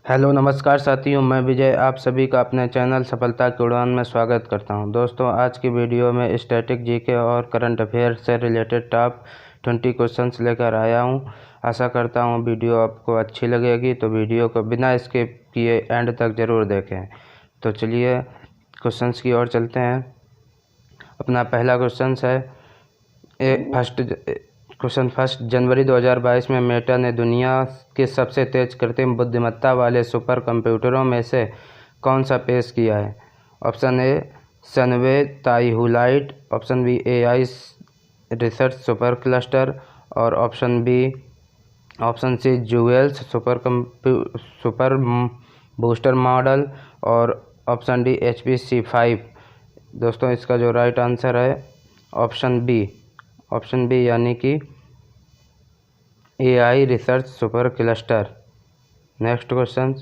Hello नमस्कार साथियों, मैं विजय आप सभी का अपने चैनल सफलता की उड़ान में स्वागत करता हूं। दोस्तों, आज की वीडियो में स्टैटिक जीके और करंट अफेयर से रिलेटेड टॉप 20 क्वेश्चंस लेकर आया हूं। आशा करता हूं वीडियो आपको अच्छी लगेगी, तो वीडियो को बिना स्किप किए एंड तक ज़रूर देखें। तो चलिए क्वेश्चंस की ओर चलते हैं। अपना पहला क्वेश्चन है फर्स्ट जनवरी 2022 में मेटा ने दुनिया के सबसे तेज कृत्रिम बुद्धिमत्ता वाले सुपर कंप्यूटरों में से कौन सा पेश किया है? Option A Sunway TaihuLight, option B AI research super cluster और option C JUWELS super booster model और ऑप्शन डी HPC5। दोस्तों, इसका जो राइट आंसर है ऑप्शन बी यानी कि AI research super cluster. Next question,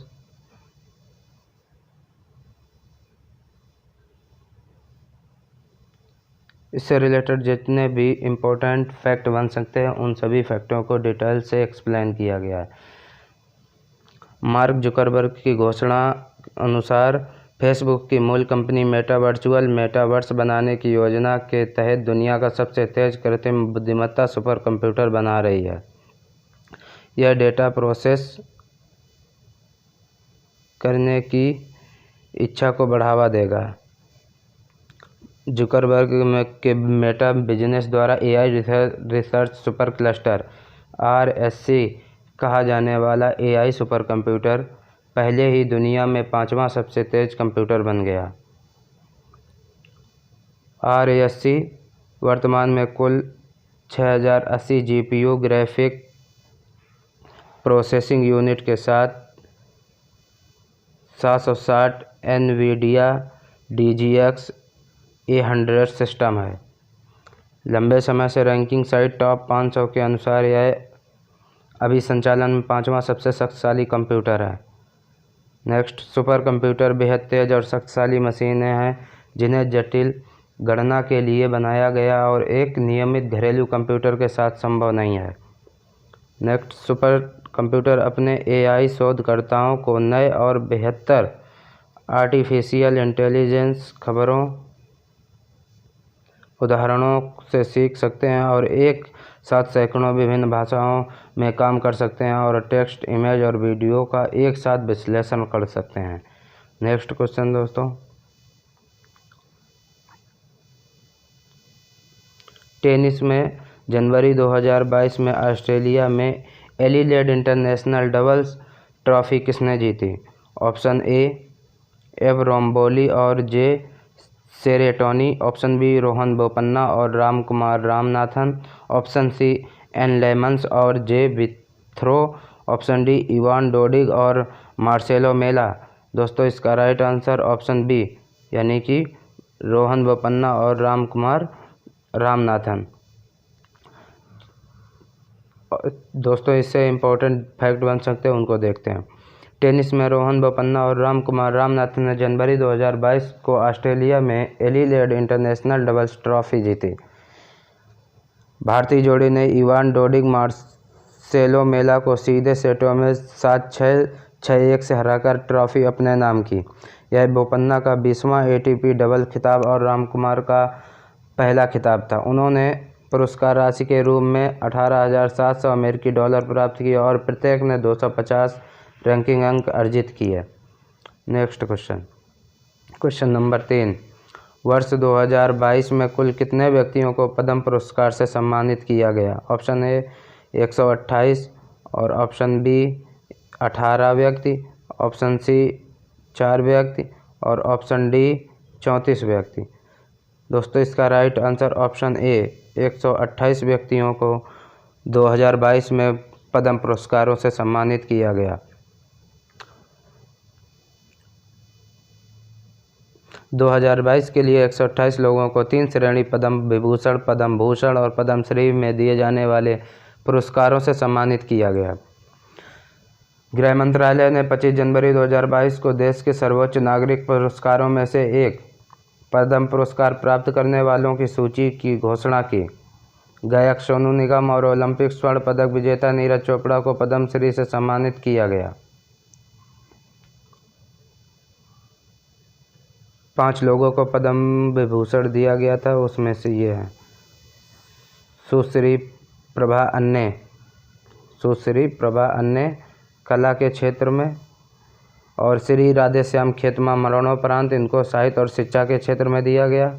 इससे रिलेटेड जितने भी इम्पोर्टेंट फैक्ट बन सकते हैं उन सभी फैक्टों को डिटेल से एक्सप्लेन किया गया है। मार्क जुकरबर्ग की घोषणा अनुसार फेसबुक की मूल कंपनी मेटा वर्चुअल मेटावर्स बनाने की योजना के तहत दुनिया का सबसे तेज कृत्रिम बुद्धिमत्ता सुपर कंप्यूटर बना रही है। यह डेटा प्रोसेस करने की इच्छा को बढ़ावा देगा। जुकरबर्ग के मेटा बिजनेस द्वारा AI research super cluster RSC कहा जाने वाला एआई सुपर कंप्यूटर पहले ही दुनिया में 5वां सबसे तेज कंप्यूटर बन गया। RSC वर्तमान में कुल 6080 GPU ग्राफिक प्रोसेसिंग यूनिट के साथ 760 NVIDIA DGX A100 सिस्टम है। लंबे समय से रैंकिंग साइट टॉप 500 के अनुसार यह अभी संचालन में 5वां सबसे शक्तिशाली कंप्यूटर है। नेक्स्ट, सुपर कंप्यूटर बेहद तेज और शक्तिशाली मशीनें हैं जिन्हें जटिल गणना के लिए बनाया गया और एक नियमित घरेलू कंप्यूटर के साथ संभव नहीं है। नेक्स्ट, सुपर कंप्यूटर अपने AI शोधकर्ताओं को नए और बेहतर आर्टिफिशियल इंटेलिजेंस खबरों उदाहरणों से सीख सकते हैं और एक साथ सैकड़ों विभिन्न भाषाओं में काम कर सकते हैं और टेक्स्ट, इमेज और वीडियो का एक साथ विश्लेषण कर सकते हैं। नेक्स्ट क्वेश्चन दोस्तों, टेनिस में जनवरी 2022 में ऑस्ट्रेलिया में एडिलेड इंटरनेशनल डबल्स ट्रॉफी किसने जीती? ऑप्शन ए एव रोम्बोली और जे सेरेटोनी, ऑप्शन बी रोहन बोपन्ना और Ramkumar Ramanathan, option C N Lammons और J Withrow, option D Ivan Dodig और मार्सेलो मेला। दोस्तों, इसका राइट आंसर ऑप्शन बी यानी कि रोहन बोपन्ना और रामकुमार रामनाथन। दोस्तों, इससे इम्पोर्टेंट फैक्ट बन सकते हैं उनको देखते हैं। टेनिस में रोहन बोपन्ना और रामकुमार रामनाथन ने जनवरी 2022 को ऑस्ट्रेलिया में एडिलेड इंटरनेशनल डबल्स ट्रॉफी जीती। भारतीय जोड़ी ने इवान डोडिग मार्सेलो मेला को सीधे सेटों में 7-6, 6-1 से हराकर ट्रॉफी अपने नाम की। यह बोपन्ना का 20वां ATP डबल खिताब और रामकुमार का पहला खिताब था। उन्होंने पुरस्कार राशि के रूप में $18,700 प्राप्त किए और प्रत्येक ने 250 रैंकिंग अंक अर्जित किए। नेक्स्ट क्वेश्चन नंबर 3, वर्ष 2022 में कुल कितने व्यक्तियों को पद्म पुरस्कार से सम्मानित किया गया? ऑप्शन ए 128 और ऑप्शन बी 18 व्यक्ति, ऑप्शन सी 4 व्यक्ति और ऑप्शन डी 34 व्यक्ति। दोस्तों, इसका राइट आंसर ऑप्शन ए 128 व्यक्तियों को 2022 में पद्म पुरस्कारों से सम्मानित किया गया। 2022 के लिए 128 लोगों को 3 श्रेणी पद्म विभूषण, पद्म भूषण और पद्मश्री में दिए जाने वाले पुरस्कारों से सम्मानित किया गया। गृह मंत्रालय ने 25 जनवरी 2022 को देश के सर्वोच्च नागरिक पुरस्कारों में से एक पद्म पुरस्कार प्राप्त करने वालों की सूची की घोषणा की। गायक सोनू निगम और ओलंपिक स्वर्ण पदक विजेता नीरज चोपड़ा को पद्मश्री से सम्मानित किया गया। 5 लोगों को पद्म विभूषण दिया गया था, उसमें से ये है सुश्री प्रभा अन्ने कला के क्षेत्र में, और श्री राधेश्याम खेतमा मरणोपरांत इनको साहित्य और शिक्षा के क्षेत्र में दिया गया।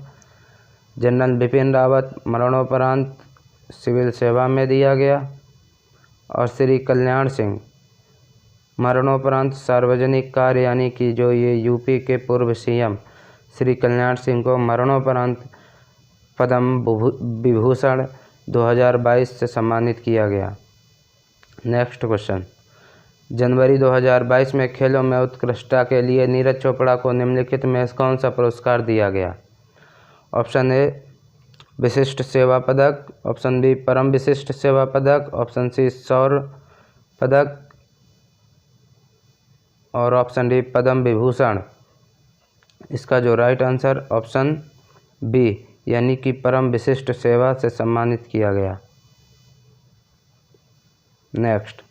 जनरल बिपिन रावत मरणोपरांत सिविल सेवा में दिया गया, और श्री कल्याण सिंह मरणोपरांत सार्वजनिक कार्य यानी कि जो ये यूपी के पूर्व सीएम श्री कल्याण सिंह को मरणोपरांत पद्म विभूषण 2022 से सम्मानित किया गया। नेक्स्ट क्वेश्चन, जनवरी 2022 में खेलों में उत्कृष्टता के लिए नीरज चोपड़ा को निम्नलिखित में कौन सा पुरस्कार दिया गया? ऑप्शन ए विशिष्ट सेवा पदक, ऑप्शन बी परम विशिष्ट सेवा पदक, ऑप्शन सी शौर्य पदक, और ऑप्शन डी पद्म विभूषण। इसका जो राइट आंसर ऑप्शन बी यानी कि परम विशिष्ट सेवा से सम्मानित किया गया। नेक्स्ट,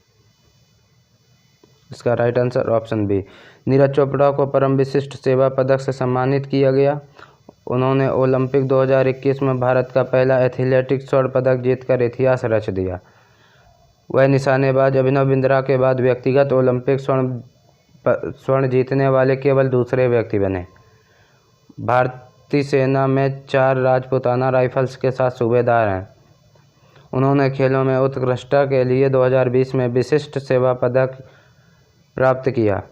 इसका right answer option B. Neeraj Chopra को परम विशिष्ट सेवा पदक से सम्मानित किया गया। उन्होंने ओलंपिक 2021 में भारत का पहला एथलेटिक्स स्वर्ण पदक जीतकर इतिहास रच दिया। वह निशानेबाज अभिनव बिंद्रा के बाद व्यक्तिगत ओलंपिक स्वर्ण जीतने वाले केवल दूसरे व्यक्ति बने। भारतीय सेना में 4 राजपूताना राइफल्स के साथ सूबेदार हैं। उन्होंने खेलों में उत्कृष्टता के लिए 2020 में विशिष्ट सेवा पदक प्राप्त किया।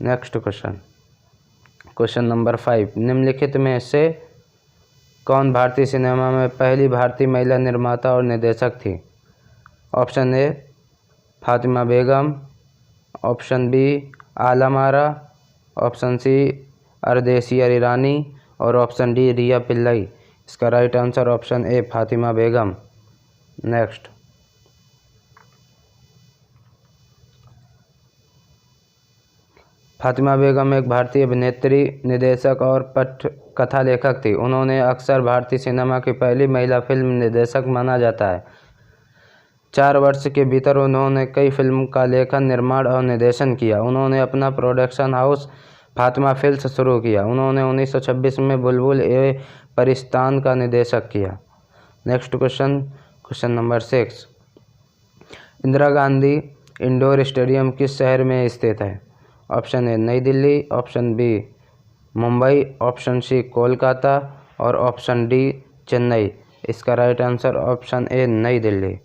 नेक्स्ट क्वेश्चन, क्वेश्चन नंबर 5, निम्नलिखित में से कौन भारतीय सिनेमा में पहली भारतीय महिला निर्माता और निर्देशक थी? Option A Fatima Begum, option B Alam Ara, option C Ardeshir Irani, और ऑप्शन डी रिया पिल्लई। इसका right answer option A Fatima Begum. Next, Fatima Begum एक भारतीय अभिनेत्री, निर्देशक और पटकथा लेखक थी। उन्होंने अक्सर भारतीय सिनेमा की पहली महिला फिल्म निर्देशक माना जाता है। 4 वर्ष के भीतर उन्होंने कई फिल्म का लेखन, निर्माण और निर्देशन किया। उन्होंने अपना प्रोडक्शन हाउस फातिमा फिल्म्स शुरू किया। उन्होंने 1926 में बुलबुल ए परिस्तान का निर्देशन किया। Next question, question number 6, Indira Gandhi indoor stadium किस शहर में स्थित है? Option A New Delhi, option B Mumbai, option C Kolkata, और ऑप्शन डी चेन्नई। इसका right answer option A New Delhi.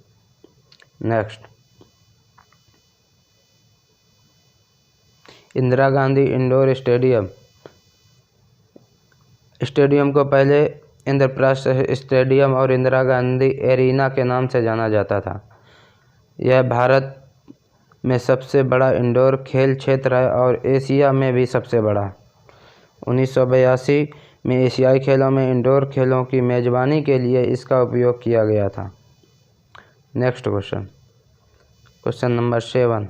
Next, Indira Gandhi indoor stadium को पहले इंद्रप्रस्थ स्टेडियम और इंदिरा गांधी एरिना के नाम से जाना जाता था। यह भारत में सबसे बड़ा इंडोर खेल क्षेत्र है और एशिया में भी सबसे बड़ा। 1982 में एशियाई खेलों में इंडोर खेलों की मेजबानी के लिए इसका उपयोग किया गया था। नेक्स्ट क्वेश्चन, क्वेश्चन नंबर 7,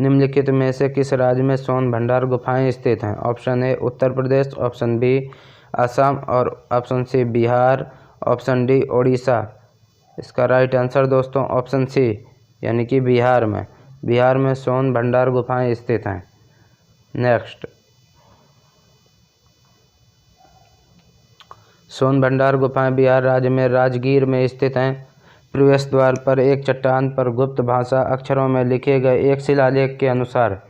निम्नलिखित में से किस राज्य में सोन भंडार गुफाएं स्थित हैं? Option A Uttar Pradesh, option B Assam, और option C Bihar, option D Odisha. इसका राइट आंसर दोस्तों ऑप्शन सी यानी कि बिहार में सोन भंडार गुफाएं स्थित हैं। नेक्स्ट, सोन भंडार गुफाएं बिहार राज्य में राजगीर में स्थित हैं। प्रवेश द्वार पर एक चट्टान पर गुप्त भाषा अक्षरों में लिखे गए एक शिलालेख के अनुसार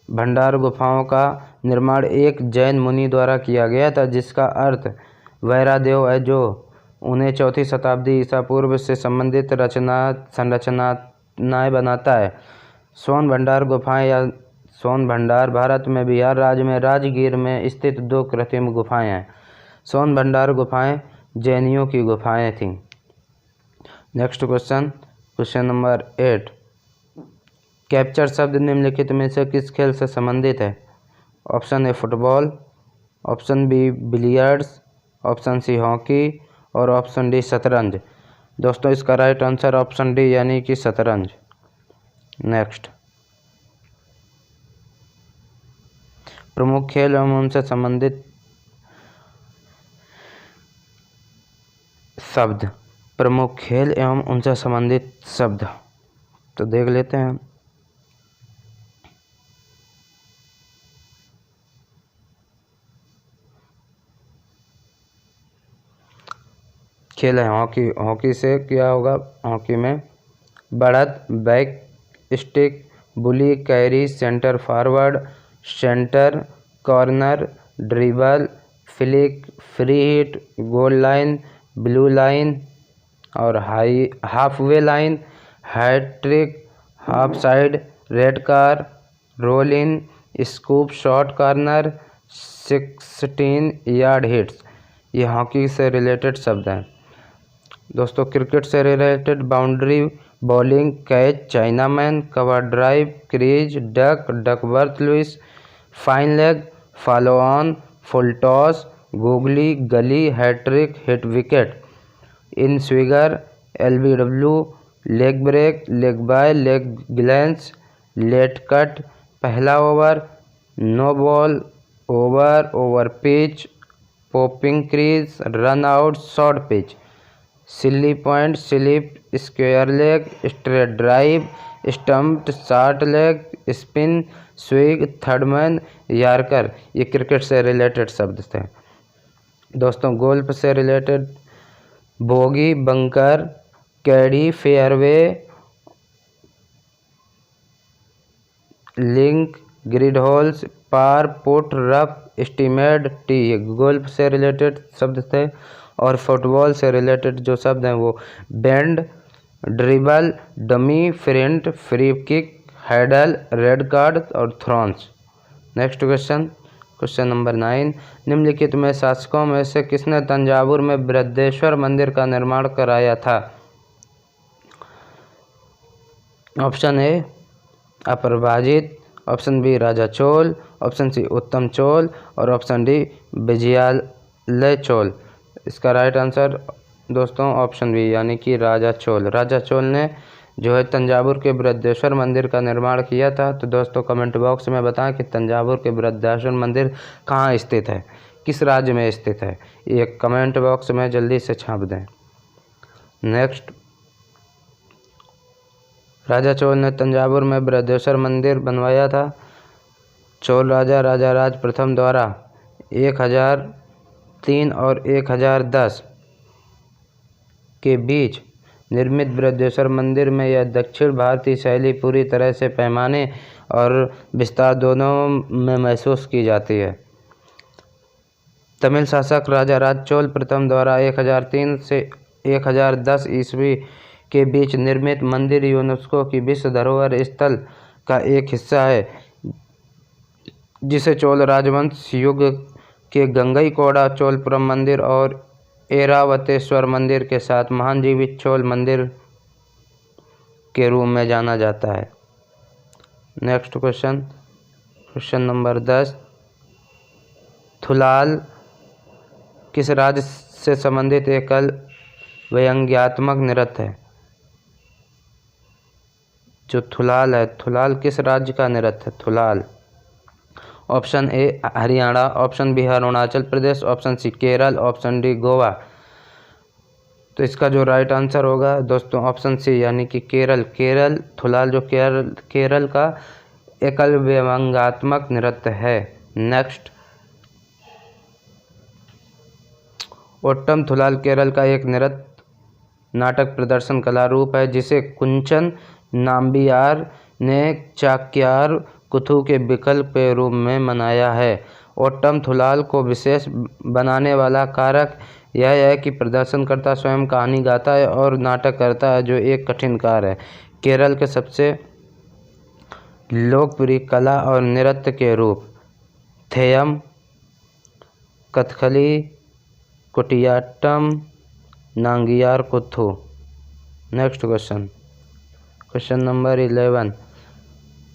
भंडार गुफाओं का निर्माण एक जैन मुनि द्वारा किया गया था, जिसका अर्थ वैरादेव है, जो उन्हें 4वीं शताब्दी ईसा पूर्व से संबंधित संरचनाएं बनाता है। सोन भंडार गुफाएं या सोन भंडार भारत में बिहार राज्य में राजगीर में स्थित 2 कृत्रिम गुफाएं हैं। सोन भंडार गुफाएं जैनियों की गुफाएं थीं। Next question, question number 8, capture शब्द निम्नलिखित में से किस खेल से संबंधित है? Option A football, option B billiards, option C hockey, और ऑप्शन डी शतरंज। दोस्तों इसका राइट आंसर ऑप्शन डी यानी कि शतरंज। नेक्स्ट, प्रमुख खेल एवं उनसे संबंधित शब्द, प्रमुख खेल एवं उनसे संबंधित शब्द तो देख लेते हैं। खेल है हॉकी। हॉकी से क्या होगा, हॉकी में बढ़त, back stick, bully, carry, centre forward, centre, corner, dribble, flick, free hit, goal line, blue line और half way line, hat trick, half side, red card, roll in, scoop, short corner, 16 yard hits. ये hockey से related शब्द हैं। दोस्तों cricket से related boundary, bowling, catch, chinaman, cover drive, crease, duck, Duckworth Lewis, fine leg, follow on, full toss, googly, gully, hat trick, hit wicket, in स्विगर, LBW, leg break, leg bye, leg glance, late cut, पहला over, no ball, over, over pitch, popping crease, run out, short pitch, silly point, slip, square leg, straight drive, stumped, short leg, spin, swing, third man, yorker. ये cricket से related शब्द थे। दोस्तों golf से related bogey, bunker, caddie, fairway, link, grid holes, par, putt, rough, estimate, tee. Golf से related शब्द थे। और फुटबॉल से रिलेटेड जो शब्द हैं वो bend, dribble, dummy, feint, free kick, header, red card और थ्रॉन्स। नेक्स्ट क्वेश्चन नंबर 9, निम्नलिखित में शासकों में से किसने तंजावुर में बृहदेश्वर मंदिर का निर्माण कराया था? ऑप्शन ए अपराजित, ऑप्शन बी राजा चोल, ऑप्शन सी उत्तम चोल और ऑप्शन डी विजयालय चोल। इसका राइट आंसर दोस्तों ऑप्शन बी यानी कि राजा चोल। राजा चोल ने जो है तंजावुर के बृहदेश्वर मंदिर का निर्माण किया था। तो दोस्तों कमेंट बॉक्स में बताएं कि तंजावुर के बृहदेश्वर मंदिर कहाँ स्थित है, किस राज्य में स्थित है। ये कमेंट बॉक्स में जल्दी से छाप दें। नेक्स्ट, राजा चोल ने तंजावुर में बृहदेश्वर मंदिर बनवाया था। चोल राजा राजा राज प्रथम द्वारा 1003 और 1010 के बीच निर्मित बृहदेश्वर मंदिर में यह दक्षिण भारतीय शैली पूरी तरह से पैमाने और विस्तार दोनों में महसूस की जाती है। तमिल शासक राजा राज चोल प्रथम द्वारा 1003 से 1010 ईस्वी के बीच निर्मित मंदिर यूनेस्को की विश्व धरोहर स्थल का एक हिस्सा है, जिसे चोल राजवंश युग के गंगईकोंडा चोलपुरम मंदिर और ऐरावतेश्वर मंदिर के साथ महान जीवित चोल मंदिर के रूप में जाना जाता है। नेक्स्ट क्वेश्चन नंबर 10, थुलाल किस राज्य से संबंधित एकल व्यंग्यात्मक नृत्य है? जो थुलाल है, थुलाल किस राज्य का नृत्य है? Thullal. Option A Haryana, option B Arunachal Pradesh, option C Kerala, option D Goa. तो इसका जो राइट आंसर होगा दोस्तों ऑप्शन सी यानी कि केरल। केरल थुलाल जो केरल का एकल व्यंग्यात्मक नृत्य है। नेक्स्ट, ओट्टम थुलाल केरल का एक नृत्य नाटक प्रदर्शन कला रूप है, जिसे कुंचन नाम्बियार ने चाक्यार कुथु के विकल्प के रूप में मनाया है। ओट्टम थुलाल को विशेष बनाने वाला कारक यह है कि प्रदर्शनकर्ता स्वयं कहानी गाता है और नाटक करता है, जो एक कठिन कार्य है। केरल के सबसे लोकप्रिय कला और नृत्य के रूप Theyyam, Kathakali, Koodiyattam, Nangiar Koothu. Next question number 11,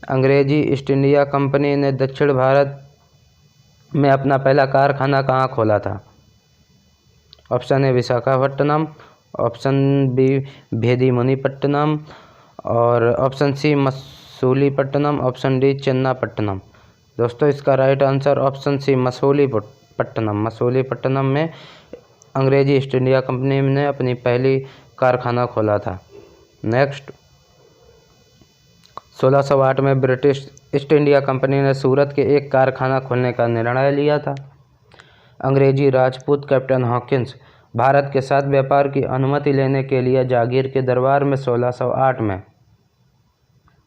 अंग्रेजी ईस्ट इंडिया कंपनी ने दक्षिण भारत में अपना पहला कारखाना कहाँ खोला था? Option A Visakhapatnam, option B Bheemunipatnam और option C Masulipatnam, option D Chennapatnam. दोस्तों इसका right answer option C Masulipatnam. Masulipatnam में अंग्रेजी ईस्ट इंडिया कंपनी ने अपनी पहली कारखाना खोला था। नेक्स्ट, 1608 में ब्रिटिश ईस्ट इंडिया कंपनी ने सूरत के एक कारखाना खोलने का निर्णय लिया था। अंग्रेजी राजपूत कैप्टन हॉकिंस भारत के साथ व्यापार की अनुमति लेने के लिए जागीर के दरबार में 1608 में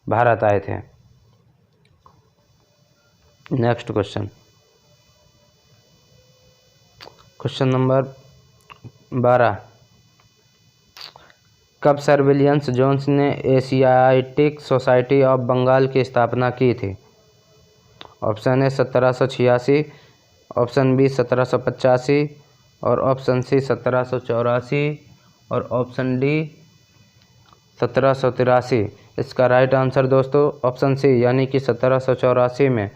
भारत आए थे। नेक्स्ट क्वेश्चन, क्वेश्चन नंबर 12, कब सर विलियम जोन्स ने एशियाटिक सोसाइटी ऑफ बंगाल की स्थापना की थी? ऑप्शन ए 1786, ऑप्शन बी 1785 और ऑप्शन सी 1784 और ऑप्शन डी 1783। इसका राइट आंसर दोस्तों ऑप्शन सी यानी कि 1784 में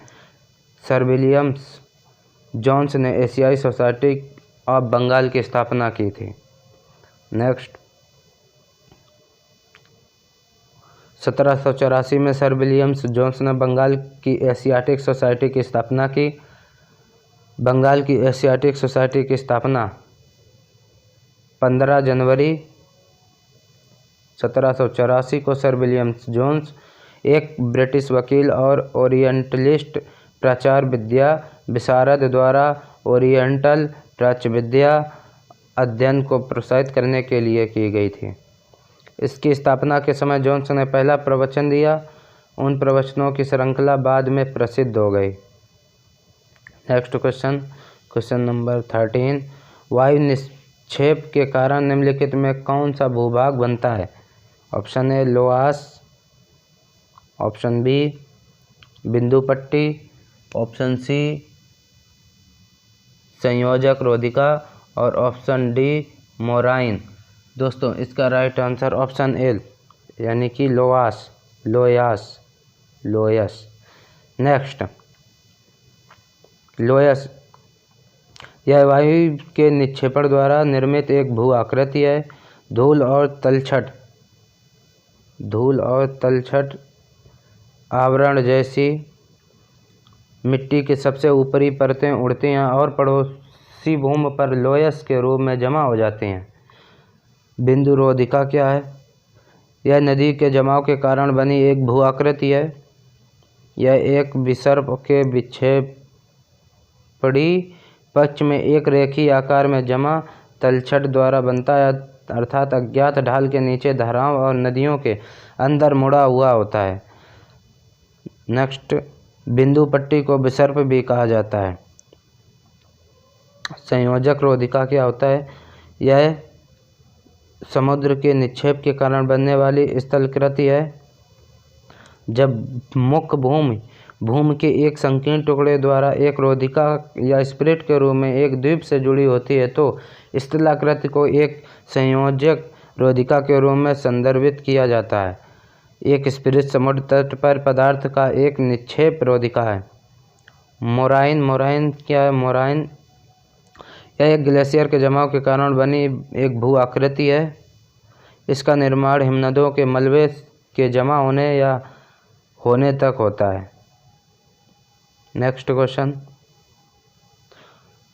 सर विलियम जोन्स ने एशियाई सोसाइटी ऑफ बंगाल की स्थापना की थी। नेक्स्ट, 1784 में सर विलियम जोन्स ने बंगाल की एशियाटिक सोसाइटी की स्थापना की। बंगाल की एशियाटिक सोसाइटी की स्थापना 15 जनवरी 1784 को सर विलियम जोन्स, एक ब्रिटिश वकील और ओरिएंटलिस्ट प्राचार्य विद्या विशारद द्वारा ओरिएंटल प्राच्य विद्या अध्ययन को प्रोत्साहित करने के लिए की गई थी। इसकी स्थापना के समय जोन्स ने पहला प्रवचन दिया। उन प्रवचनों की श्रृंखला बाद में प्रसिद्ध हो गई। नेक्स्ट क्वेश्चन, क्वेश्चन नंबर 13, वायु निक्षेप के कारण निम्नलिखित में कौन सा भूभाग बनता है? ऑप्शन ए लोआस, ऑप्शन बी बिंदु पट्टी, ऑप्शन सी संयोजक रोधिका और ऑप्शन डी मोराइन। दोस्तों इसका राइट आंसर ऑप्शन ए यानी कि लोआस, लोयस। नेक्स्ट, लोयस यह वायु के निक्षेपण द्वारा निर्मित एक भू आकृति है। धूल और तलछट आवरण जैसी मिट्टी की सबसे ऊपरी परतें उड़ती हैं और पड़ोसी भूमि पर लोयस के रूप में जमा हो जाती हैं। बिंदु रोधिका क्या है? यह नदी के जमाव के कारण बनी एक भू आकृति है। यह एक विसर्प के विक्षेपणी पक्ष में एक रेखीय आकार में जमा तलछट द्वारा बनता है, अर्थात अज्ञात ढाल के नीचे धाराओं और नदियों के अंदर मुड़ा हुआ होता है। नेक्स्ट, बिंदु पट्टी को विसर्प भी कहा जाता है। संयोजक रोधिका क्या होता है? यह समुद्र के निक्षेप के कारण बनने वाली स्थलाकृति है। जब मुख्य भूमि के एक संकीर्ण टुकड़े द्वारा एक रोधिका या स्प्लिट के रूप में एक द्वीप से जुड़ी होती है तो स्थलाकृति को एक संयोजक रोधिका के रूप में संदर्भित किया जाता है। एक स्प्लिट समुद्र तट पर पदार्थ का एक निक्षेप रोधिका है। मोराइन क्या है? मोराइन यह एक ग्लेशियर के जमाव के कारण बनी एक भू आकृति है। इसका निर्माण हिमनदों के मलबे के जमा होने तक होता है। Next question,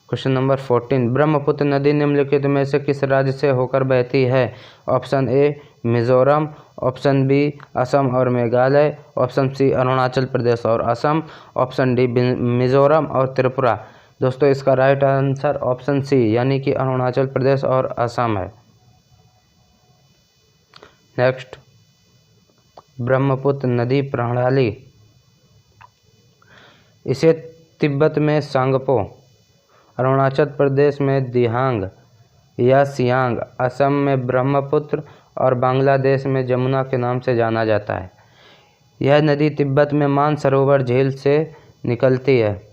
question number 14, Brahmaputra नदी निम्नलिखित में से किस राज्य से होकर बहती है? Option A Mizoram, option B Assam और मेघालय, ऑप्शन सी अरुणाचल प्रदेश और असम, ऑप्शन डी मिजोरम और त्रिपुरा। दोस्तों इसका राइट आंसर ऑप्शन सी यानी कि अरुणाचल प्रदेश और असम है। नेक्स्ट, ब्रह्मपुत्र नदी प्रणाली, इसे तिब्बत में सांगपो, अरुणाचल प्रदेश में दिहांग या सियांग, असम में ब्रह्मपुत्र और बांग्लादेश में जमुना के नाम से जाना जाता है। यह नदी तिब्बत में मानसरोवर झील से निकलती है।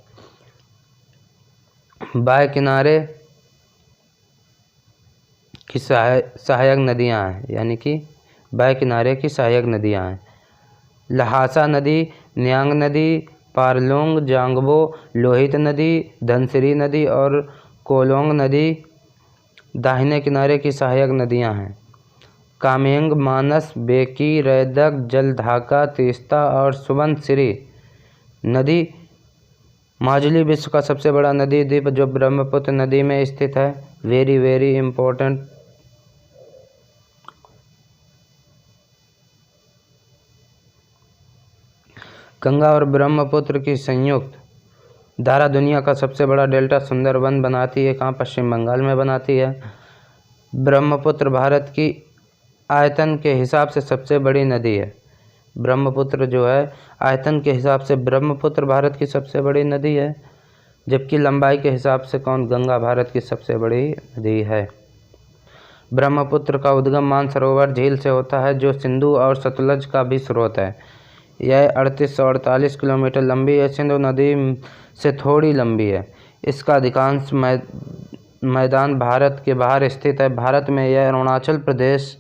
बाएं किनारे की सहायक नदियां हैं, यानी कि बाएं किनारे की सहायक नदियां हैं। लहासा नदी, न्यांग नदी, पारलोंग, जांगबो, लोहित नदी, धनसिरी नदी और कोलोंग नदी दाहिने किनारे की सहायक नदियां हैं। कामेंग, मानस, बेकी, रैदक, जलढाका, तीस्ता और सुबनसिरी नदी माजुली विश्व का सबसे बड़ा नदी द्वीप जो ब्रह्मपुत्र नदी में स्थित है। Very important. गंगा और ब्रह्मपुत्र की संयुक्त धारा दुनिया का सबसे बड़ा डेल्टा सुंदरबन बनाती है। कहाँ? पश्चिम बंगाल में बनाती है। ब्रह्मपुत्र भारत की आयतन के हिसाब से सबसे बड़ी नदी है। ब्रह्मपुत्र जो है आयतन के हिसाब से ब्रह्मपुत्र भारत की सबसे बड़ी नदी है, जबकि लंबाई के हिसाब से गंगा भारत की सबसे बड़ी नदी है। ब्रह्मपुत्र का उद्गम मानसरोवर झील से होता है, जो सिंधु और सतलज का भी स्रोत है। यह 3848 किलोमीटर लंबी है। सिंधु नदी से थोड़ी लंबी है। इसका अधिकांश मैदान भारत के बाहर स्थित है। भारत में यह अरुणाचल प्रदेश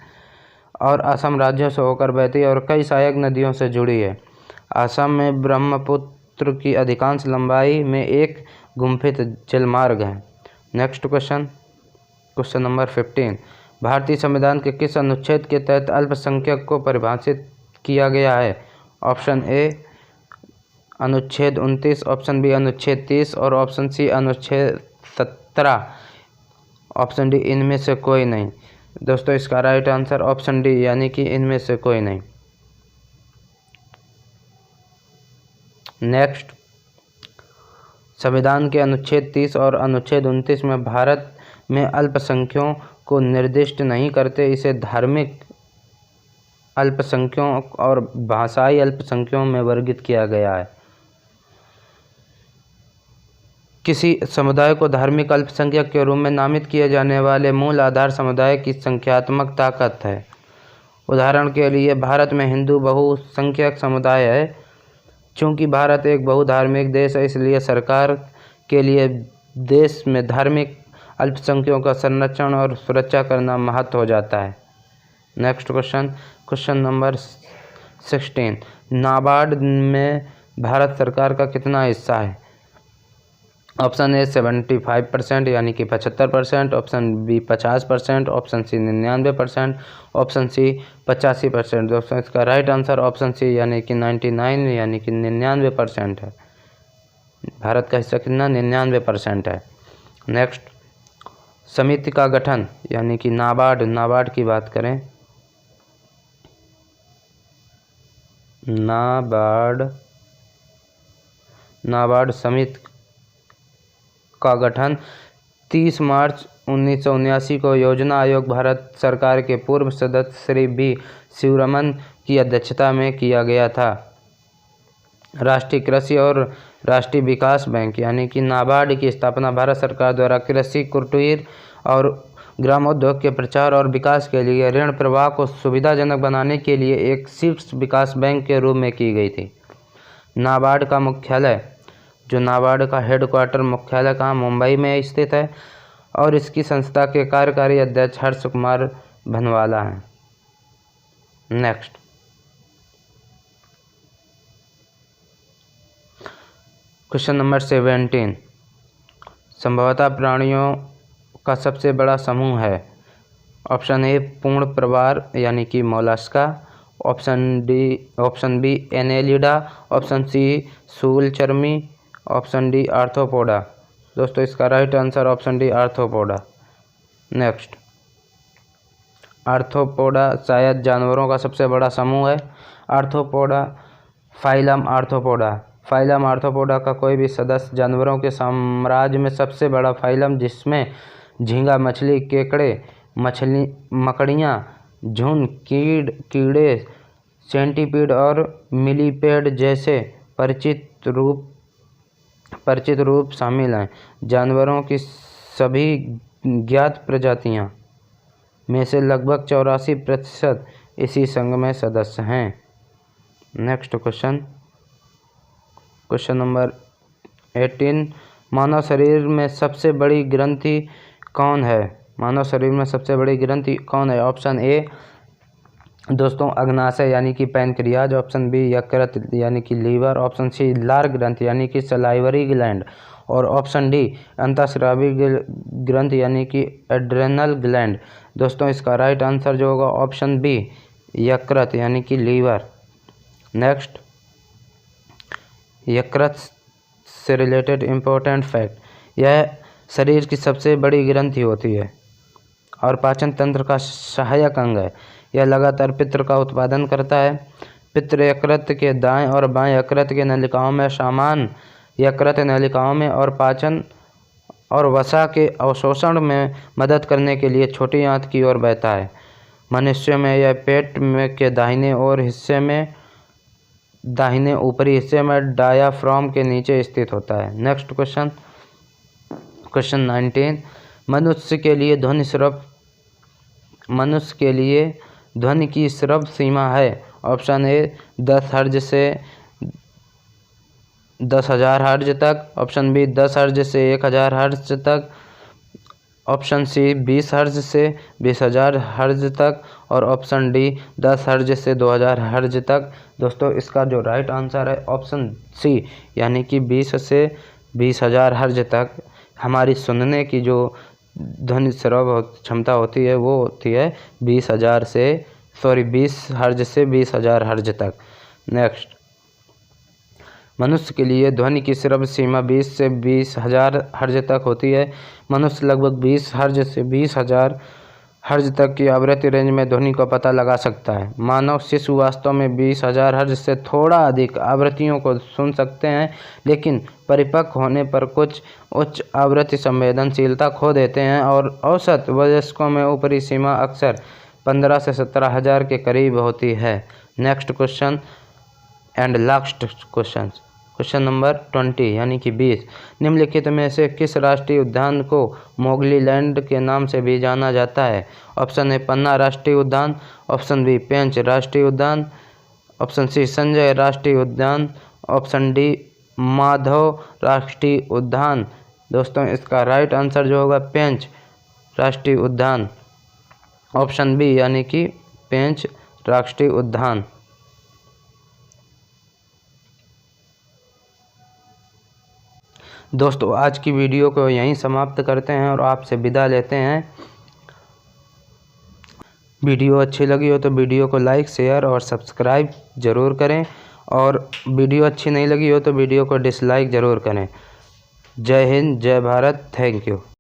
और असम राज्यों से होकर बहती है और कई सहायक नदियों से जुड़ी है। असम में ब्रह्मपुत्र की अधिकांश लंबाई में एक गुम्फित जलमार्ग है। Next question number 15। भारतीय संविधान के किस अनुच्छेद के तहत अल्पसंख्यक को परिभाषित किया गया है? ऑप्शन ए अनुच्छेद 29, ऑप्शन बी अनुच्छेद 30 और ऑप्शन सी अनुच्छेद 17, ऑप्शन डी इनमें से कोई नहीं। दोस्तों इसका राइट आंसर ऑप्शन डी यानी कि इनमें से कोई नहीं। नेक्स्ट, संविधान के अनुच्छेद 30 और अनुच्छेद 29 में भारत में अल्पसंख्यकों को निर्दिष्ट नहीं करते। इसे धार्मिक अल्पसंख्यकों और भाषाई अल्पसंख्यकों में वर्गीकृत किया गया है। किसी समुदाय को धार्मिक अल्पसंख्यक के रूप में नामित किए जाने वाले मूल आधार समुदाय की संख्यात्मक ताकत है। उदाहरण के लिए भारत में हिंदू बहुसंख्यक समुदाय है। चूँकि भारत एक बहुधार्मिक देश है, इसलिए सरकार के लिए देश में धार्मिक अल्पसंख्यकों का संरक्षण और सुरक्षा करना महत्व हो जाता है। Next question number 16। नाबार्ड में भारत सरकार का कितना हिस्सा है? ऑप्शन ए 75% यानी कि 75%, option B 50%, option C 99%, option C 85%। दोस्तों इसका राइट आंसर ऑप्शन सी यानी कि 99 यानी कि 99% है। भारत का हिस्सा कितना 99% है। नेक्स्ट, समिति का गठन यानी कि नाबार्ड की बात करें। नाबार्ड समिति का गठन 30 मार्च 1979 को योजना आयोग भारत सरकार के पूर्व सदस्य श्री बी शिवरमन की अध्यक्षता में किया गया था। राष्ट्रीय कृषि और राष्ट्रीय विकास बैंक यानी कि नाबार्ड की स्थापना भारत सरकार द्वारा कृषि, कुटीर और ग्रामोद्योग के प्रचार और विकास के लिए ऋण प्रवाह को सुविधाजनक बनाने के लिए एक शीर्ष विकास बैंक के रूप में की गई थी। नाबार्ड का मुख्यालय नाबार्ड का हेडक्वार्टर मुख्यालय कहाँ मुंबई में स्थित है और इसकी संस्था के कार्यकारी अध्यक्ष हर्ष कुमार भनवाला हैं। Next, question number 17। संभवतः प्राणियों का सबसे बड़ा समूह है। ऑप्शन ए पूर्ण प्रवार यानी कि Mollusca, option B Annelida, option सी शूलचर्मी, ऑप्शन डी आर्थ्रोपोडा। दोस्तों इसका right answer option D Arthropoda. Next, Arthropoda शायद जानवरों का सबसे बड़ा समूह है। आर्थ्रोपोडा फाइलम आर्थ्रोपोडा का कोई भी सदस्य जानवरों के साम्राज्य में सबसे बड़ा फाइलम, जिसमें झींगा मछली, केकड़े, मकड़ियाँ, झुंड, कीड़े, सेंटीपीड और मिलीपेड जैसे परिचित रूप शामिल हैं। जानवरों की सभी ज्ञात प्रजातियां में से लगभग 84% इसी संघ में सदस्य हैं। Next question number 18। मानव शरीर में सबसे बड़ी ग्रंथि कौन है? ऑप्शन ए दोस्तों अग्नाशय यानी कि पैनक्रियाज, ऑप्शन बी यकृत यानी कि लीवर, ऑप्शन सी लार ग्रंथि यानी कि सलाइवरी ग्लैंड और ऑप्शन डी अंतःस्रावी ग्रंथि यानी कि एड्रेनल ग्लैंड। दोस्तों इसका राइट आंसर जो होगा ऑप्शन बी यकृत यानी कि लीवर। नेक्स्ट, यकृत से रिलेटेड इम्पोर्टेंट फैक्ट, यह शरीर की सबसे बड़ी ग्रंथि होती है और पाचन तंत्र का सहायक अंग है। यह लगातार पित्त का उत्पादन करता है। पित्त यकृत के दाएं और बाएं यकृत के नलिकाओं में, सामान्य यकृत नलिकाओं में और पाचन और वसा के अवशोषण में मदद करने के लिए छोटी आंत की ओर बहता है। मनुष्य में यह पेट में के दाहिने ऊपरी हिस्से में डायाफ्राम के नीचे स्थित होता है। Next question 19। मनुष्य के लिए ध्वनि की श्रव्य सीमा है। ऑप्शन ए 10 हर्ट्ज से 10,000 हर्ट्ज तक, ऑप्शन बी 10 हर्ट्ज से 1,000 हर्ट्ज तक, ऑप्शन सी 20 हर्ट्ज से 20,000 हर्ट्ज तक और ऑप्शन डी 10 हर्ट्ज से 2,000 हर्ट्ज तक। दोस्तों इसका जो राइट आंसर है ऑप्शन सी, यानी कि 20 से 20,000 हर्ट्ज तक हमारी सुनने की जो ध्वनि श्रव्य क्षमता होती है वो होती है 20 हर्ट्ज से 20,000 हर्ट्ज तक। नेक्स्ट, मनुष्य के लिए ध्वनि की श्रव्य सीमा 20 से 20,000 हर्ट्ज तक होती है। मनुष्य लगभग 20 हर्ट्ज से 20,000 हर्ट्ज तक की आवृत्ति रेंज में ध्वनि का पता लगा सकता है। मानव शिशु वास्तव में 20,000 हर्ट्ज से थोड़ा अधिक आवृत्तियों को सुन सकते हैं, लेकिन परिपक्व होने पर कुछ उच्च आवृत्ति संवेदनशीलता खो देते हैं और औसत वयस्कों में ऊपरी सीमा अक्सर 15 से 17,000 के करीब होती है। Next question and last question number 20 यानी कि 20। निम्नलिखित में से किस राष्ट्रीय उद्यान को मोगली लैंड के नाम से भी जाना जाता है? ऑप्शन ए पन्ना राष्ट्रीय उद्यान, ऑप्शन बी पेंच राष्ट्रीय उद्यान, ऑप्शन सी संजय राष्ट्रीय उद्यान, ऑप्शन डी माधव राष्ट्रीय उद्यान। दोस्तों इसका राइट आंसर जो होगा पेंच राष्ट्रीय उद्यान, ऑप्शन बी यानी कि पेंच राष्ट्रीय उद्यान। दोस्तों आज की वीडियो को यहीं समाप्त करते हैं और आपसे विदा लेते हैं। वीडियो अच्छी लगी हो तो वीडियो को लाइक, शेयर और सब्सक्राइब ज़रूर करें, और वीडियो अच्छी नहीं लगी हो तो वीडियो को डिसलाइक ज़रूर करें। जय हिंद, जय भारत, थैंक यू।